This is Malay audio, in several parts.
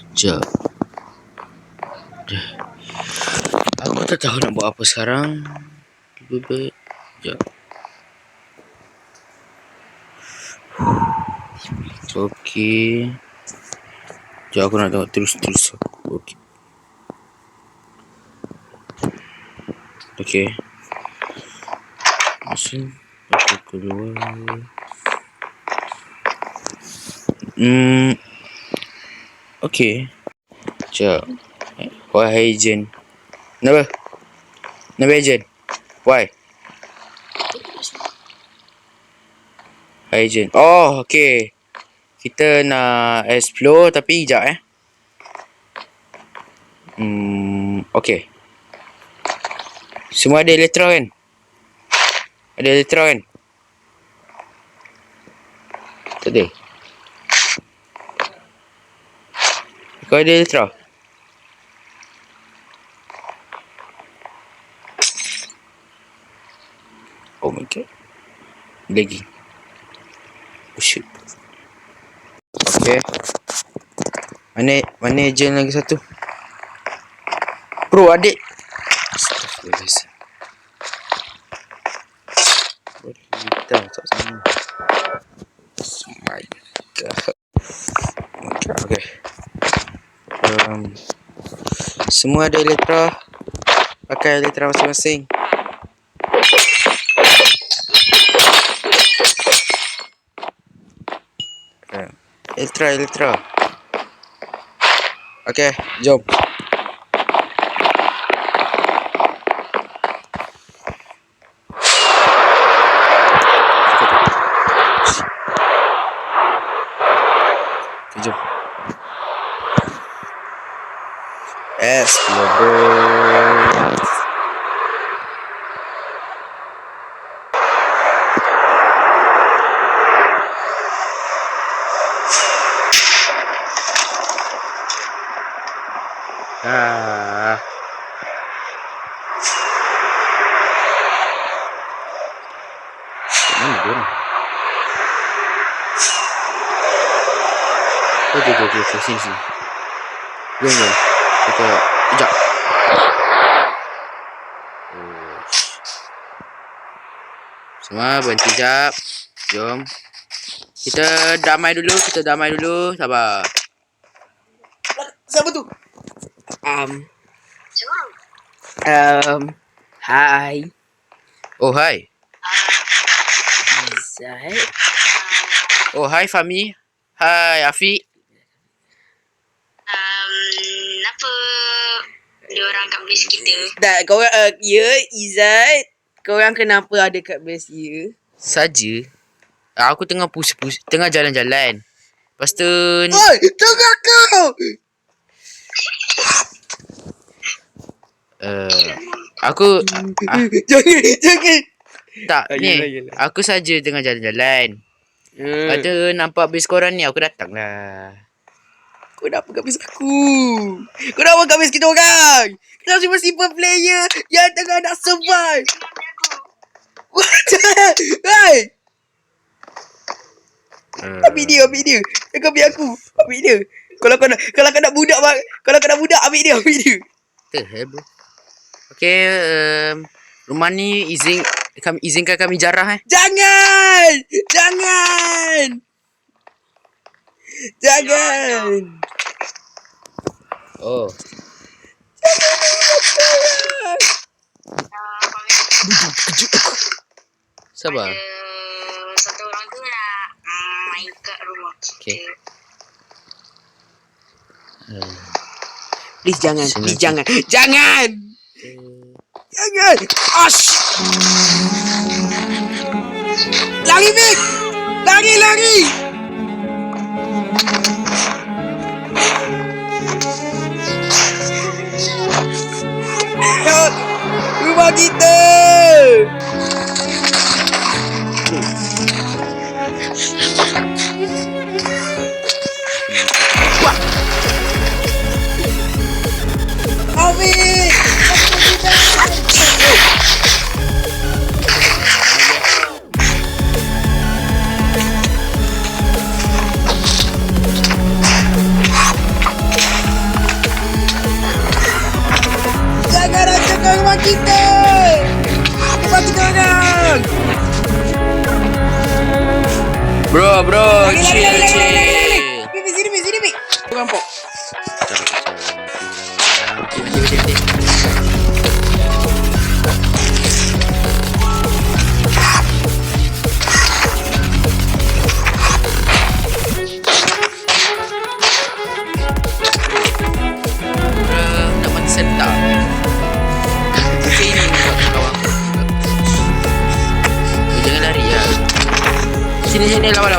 Sekejap. Aku tak tahu nak buat apa sekarang. Sekejap. Okey. Sekejap aku nak tengok terus. Okey. Okey. Mesin. Aku keluar. Okey. Sekejap. Wahai Jen. Kenapa? Kenapa Jen? Why? Hai Jen. Oh, okey. Kita nak explore tapi sekejap okey. Semua ada Elytra kan? Ada Elytra kan? Tak ada. Kau ada Elytra? Oh my god. Lagi. Oh shit. Okay. Mana agent lagi satu? Bro, adik. Astaghfirullahaladzim. Kita tak sama. Oh my god. Okay. Semua ada Elytra. Pakai Elytra masing-masing. Elytra. Okay, jom. Jom. Explore. Mana dia orang? Okay, sini. Jom. Kita sekejap. Semua berhenti sekejap. Jom. Kita damai dulu. Sabar. Siapa tu? Hi. Oh, hi. Zai. Oh, hi Fahmi. Hai Afiq. Kenapa diorang kat base kita? Tak, korang, Izzat. Korang kenapa ada kat base ya? Saja. Aku tengah tengah jalan-jalan. Lepas tu Oi, tengok kau! aku Jangan. tak ni. Yelah. Aku saja tengah jalan-jalan. Ada nampak base korang ni, aku datang lah. Kau nak apa kat base aku? Kau nak apa kat base kita orang? Kita cuma simple player yang tengah nak survive. Hai! Ambil dia. Jangan ambil aku. Ambil dia. Kalau kau nak budak, ambil dia. The hell bro. Okay, rumah ni izinkan kami jarah Jangan. Oh. Sabar. Satu orang tu nak main kat rumah kita. Okay. Please jangan. Sini. Jangan. Ash. Lari, Vic. Lari. Rumah kita. Amin. kita! Tembak kita orang! Bro, Lari, chill, lari, lari, chill. lari, lari, lari. Sini, Pi. Aku rampok. Mati. Nak mati sentak. Okey, ini buat kawan aku. Jangan lari ya. Sini, lawan.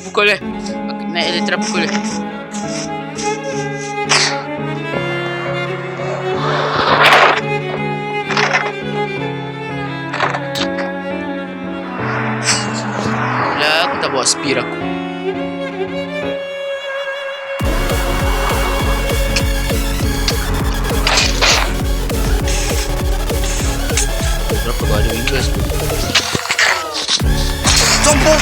Pukul dia. Naik elektrik pukul dia. Lah, aku tak bawa spear aku. Berapa kau ada Windows? Sombong!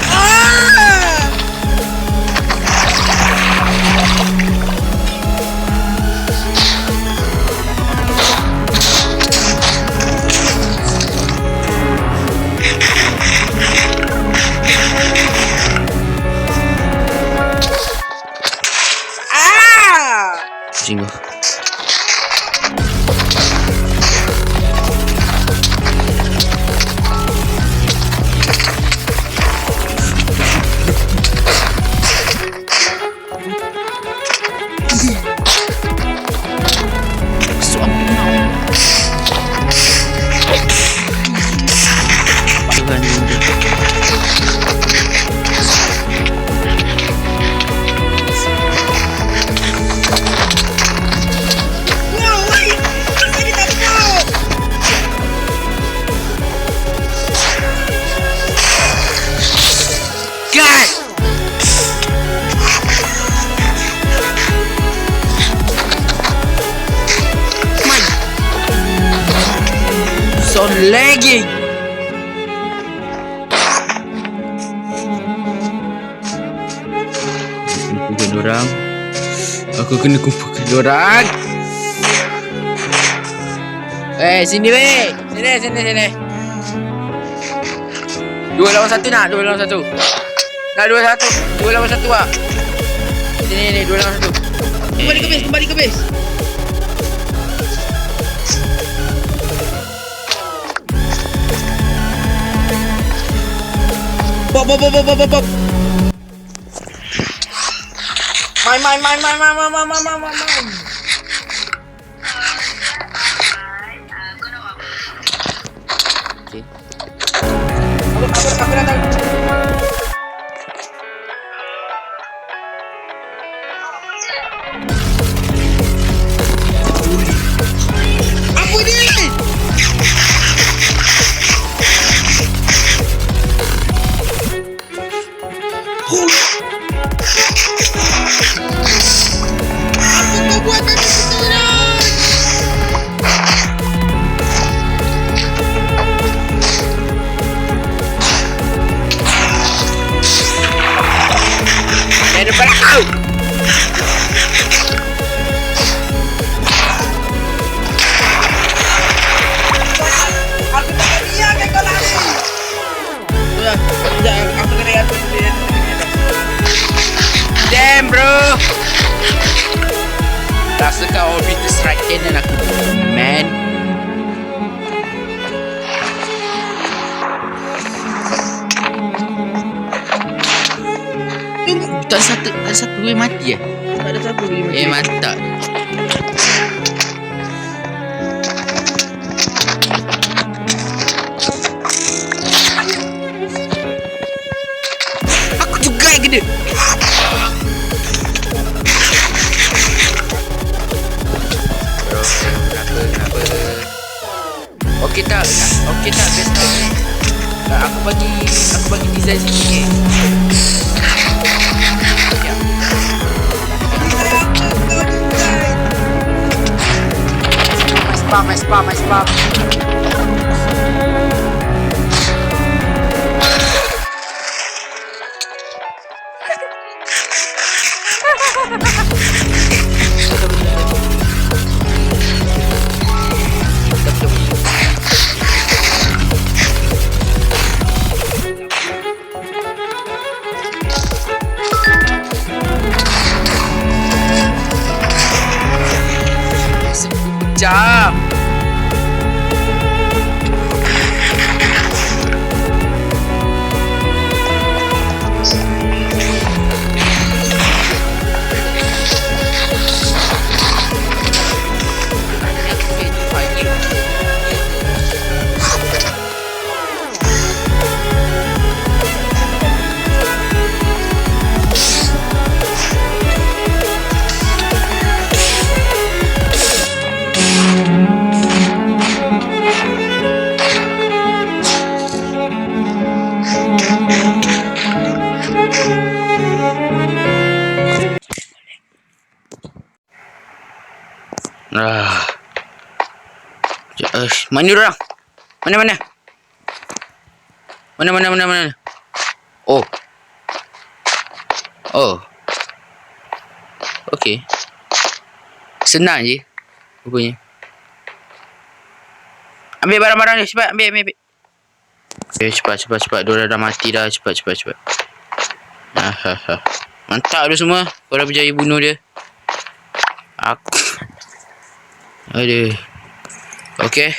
Kucing kau. So lagging. Kumpulkan dorang. Aku kena kumpulkan dorang. Sini weh. Sini. 2 lawan 1 nak? 2 lawan 1. Nak 2 lawan 1 ah. Sini 2 lawan 1. Kembali ke base. Bob. Main. Okey. Aku datang. Apa ni? Apa kau buat tadi sekarang? Depan aku. Aku tak dia kan kau lari. Sudah, aku kena lihat. Damn bro. Rasa kau orbit strike cannon aku. Man. Tak satu mati ya? Tak ada satu lagi. Mantap. Aku juga yang gede. Bro, kenapa? Okey tak best ni. Aku bagi design sikit. Ya. My spam. Sekejap. Mana orang? Mana? Mana? Oh. Okey. Senang je rupanya. Ambil barang-barang ni, cepat ambil. Okay, cepat. Diorang dah mati dah, cepat. Mantap tu semua. Korang berjaya bunuh dia. Aduh. Okay.